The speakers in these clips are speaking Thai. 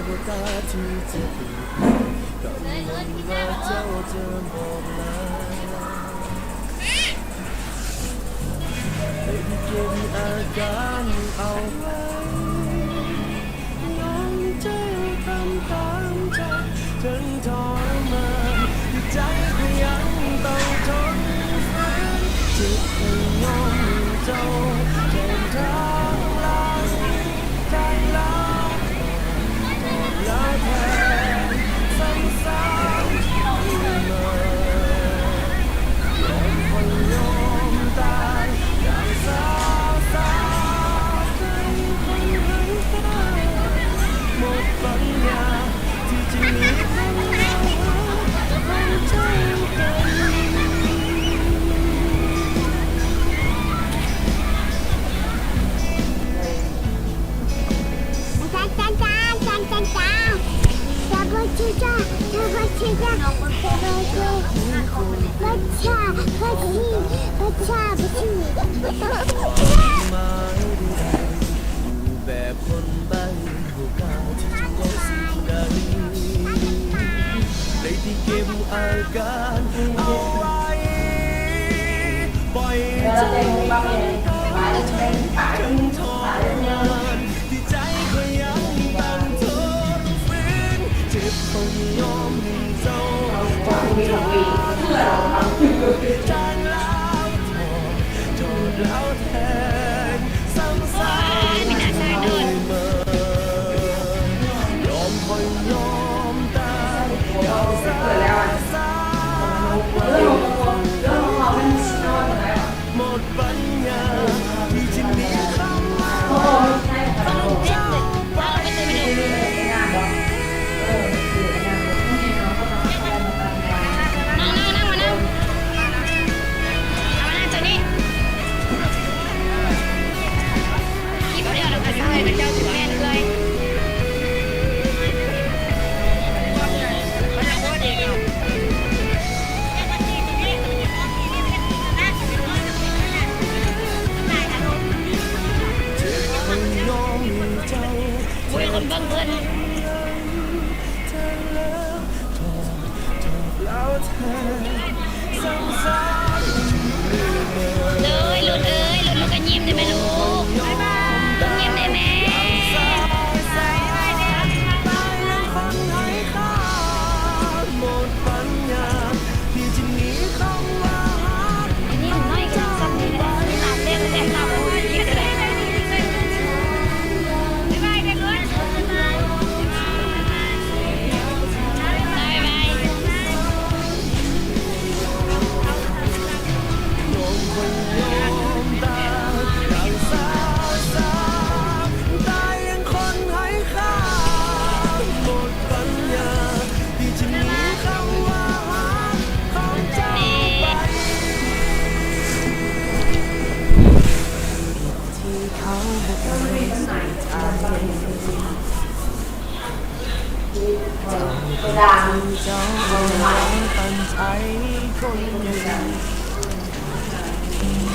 โอกาสที่จะผิดกังวลว่าเจ้าจะบอกลาไม่ได้เก็บอาการเอาไว้ยังเจ็บทำตามใจจนทรมานใจก็ยังต้องทนฝืนจิตก็ยอมเจ้าเจ็บทางลาใจแล้วแล้วแทนซ้ำๆอยู่มายอมคนยอมตายอย่างสาวสาวใจคนหันตาหมดปัญญาที่จะมีคำว่าคนใจกัน แบบคนใบ้โอกาสที่จะได้สิ่งใดได้ที่เก็บอาการเอาไว้ปล่อยใจจนทรมานที่ใจก็ยังต้องทนฝืนเจ็บต้องยอมให้เจ้าจางแล้วโทษแล้วแทนซ้ำๆยอมคอยยอมตายยอมสาวหมดปัญญาที่จะมีคำว่าต้องเจ้าไปคนเบิ้งเพื่อนเลยหลุดลูกก็ยิ้มได้ไหมลูกยิ้มได้ไหมหมดปัญญาที่จะหนีคำว่านี่มันน้อยกันซ้ำนี่ไม่ได้หลับเล่นแต่หลับยิ้มได้ดังเจ้าปันใจคนหนึ่ง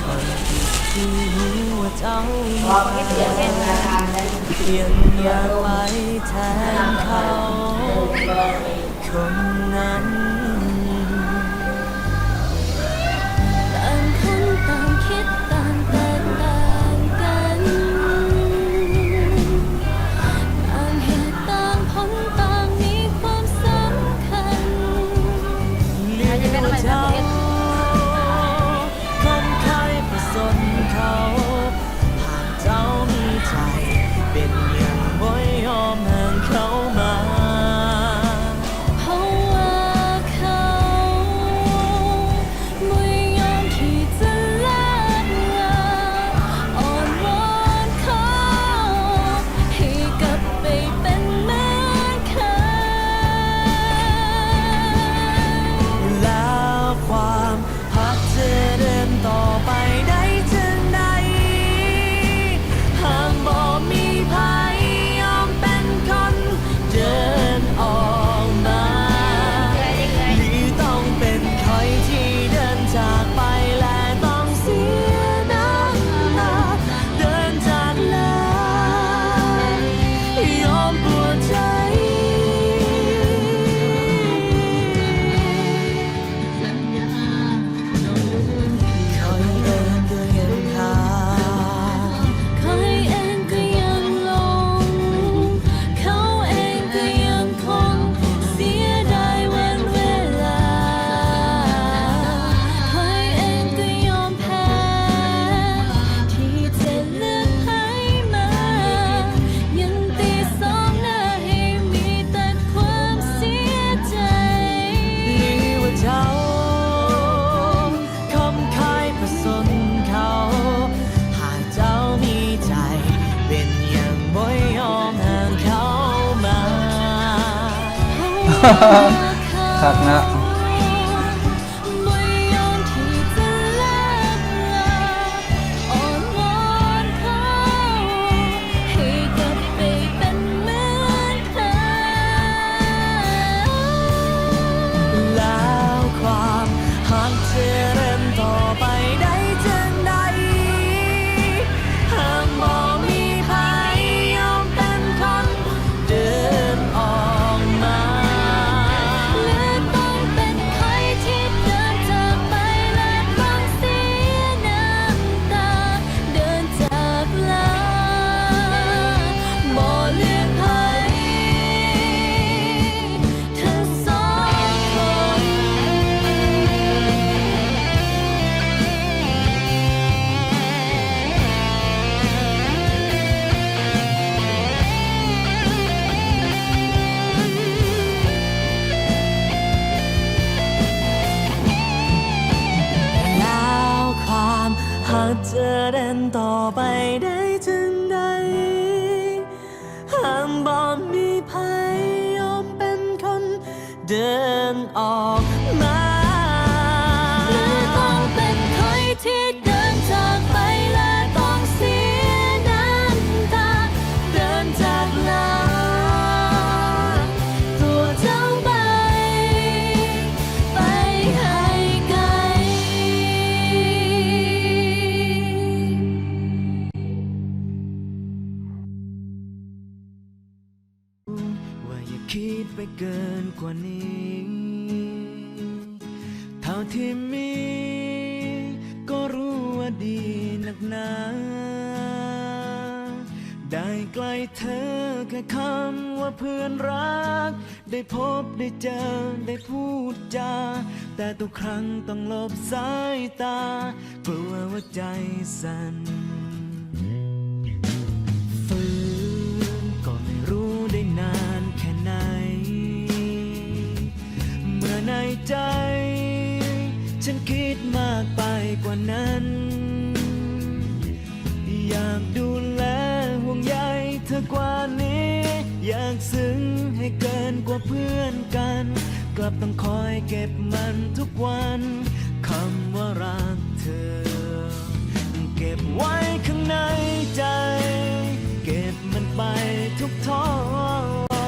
คนที่รู้ว่าเจ้าเปลี่ยนอยากไปแทนเขาคนนั้นต่างคนต่างคิดต่างแตกต่างกันต่างเหตุต่างผลต่างมีความสำคัญเรียกว่าเจ้าคนเคยประสนเขาหากเจ้ามีใจเป็นอย่างบ่ยอมห่างเขามาเพราะว่าค คักนะ ไม่ยอมที่จะเลิกลาอ่อนวอนเขาให้กลับไปเป็นเหมือนเคย แล้วความหากจะเริ่มต่อไปได้จังใดหากบ่มีภัยยอมเป็นคนเดินออกมา หรือต้องเป็นใครที่เดินจากไปและต้องเสียน้ำตาเดินจากลาบ่เลือกใครทั้งสองคน แล้วความหากจะเดินต่อไปได้จังใดหากบ่มีภัยยอมเป็นคนเดินออกมา หรือต้องเป็นใครที่เดินจากไปและต้องเสียน้ำตาเดินจากลาตัวเจ้าไปให้ไกล ว่าอย่าคิดไปเกินกว่านี้ เท่าที่มี ก็รู้ว่าดีนักหนา ได้ใกล้เธอแค่คำว่าเพื่อนรัก ได้พบได้เจอได้พูดจา แต่ทุกครั้งต้องหลบสายตา กลัวว่าใจสั่น ฝืนก็ไม่รู้ได้นานแค่ไหน เมื่อในใจ ฉันคิดมากไปกว่านั้น อยากดูแลห่วงใยเธอกว่านี้ อยากซึ้งให้เกินกว่าเพื่อนกัน กลับต้องคอยเก็บมันทุกวันคำว่ารักเธอ เก็บไว้ข้างในใจ เก็บมันไปทุกถ้อ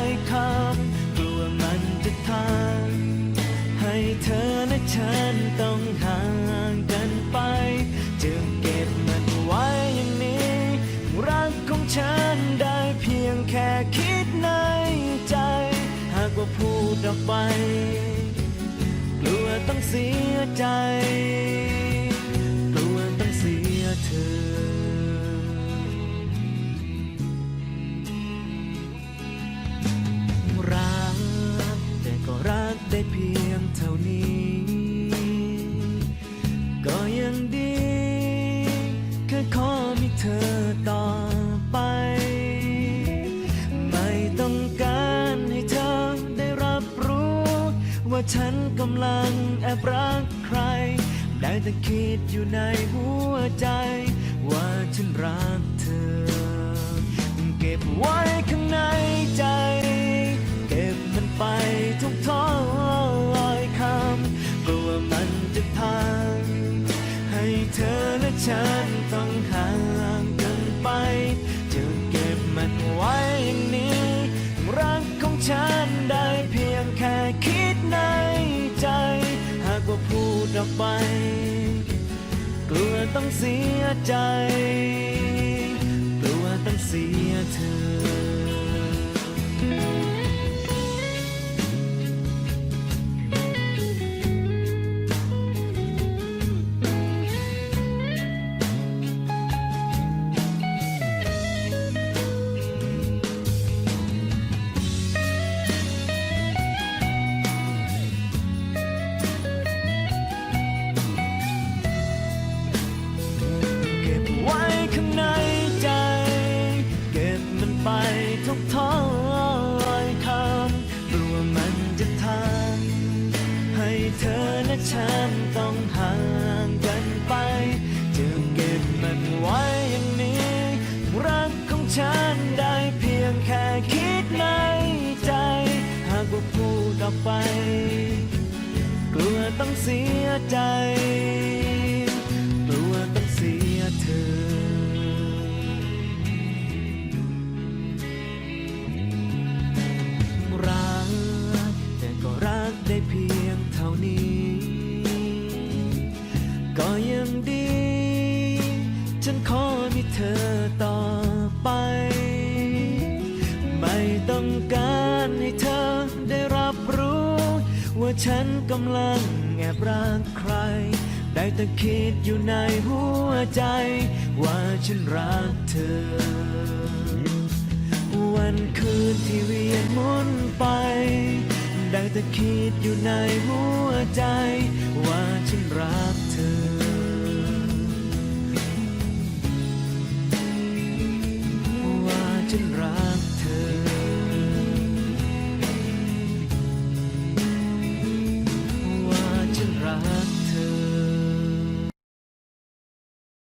ยคำกลัวมันจะทำให้เธอและฉันต้องห่างกันไปจึงเก็บมันไว้อย่างนี้ รักของฉันได้เพียงแค่คิดในใจ หากว่าพูดออกไป กลัวต้องเสียใจ กลัวต้องเสียเธอ รักแต่ก็รักได้เพียงเท่านี้ ก็ยังดี แค่ขอมีเธอต่อไป ไม่ต้องการให้เธอได้รับรู้ ว่าฉันกำลังแอบรักใคร ได้แต่คิดอยู่ในหัวใจ ว่าฉันรักเธอ เก็บไว้ข้างในใจ เก็บมันไปทุกถ้อยคำกลัวมันจะทำให้เธอและฉันต้องห่างกันไปจะเก็บมันไว้อย่างนี้ รักของฉันได้เพียงแค่คิดในใจ หากว่าพูดออกไป กลัวต้องเสียใจ กลัวต้องเสียเธอ เก็บไว้ข้างในใจ เก็บมันไปทุกถ้อยคำกลัวมันจะทำให้เธอและฉันต้องห่างกันไปจะเก็บมันไว้อย่างนี้ รักของฉันได้เพียงแค่คิดในใจ หากว่าพูดออก เสียใจกลัวต้องเสียเธอรักแต่ก็รักได้เพียงเท่านี้ก็ยังดี ฉันขอมีเธอต่อไป ไม่ต้องการให้เธอได้รับรู้ ว่าฉันกำลังแอบรักใคร ได้แต่คิดอยู่ในหัวใจ ว่าฉันรักเธอ วันคืนที่เวียนหมุนไป ได้แต่คิดอยู่ในหัวใจ ว่าฉันรักเธอ ว่าฉันรั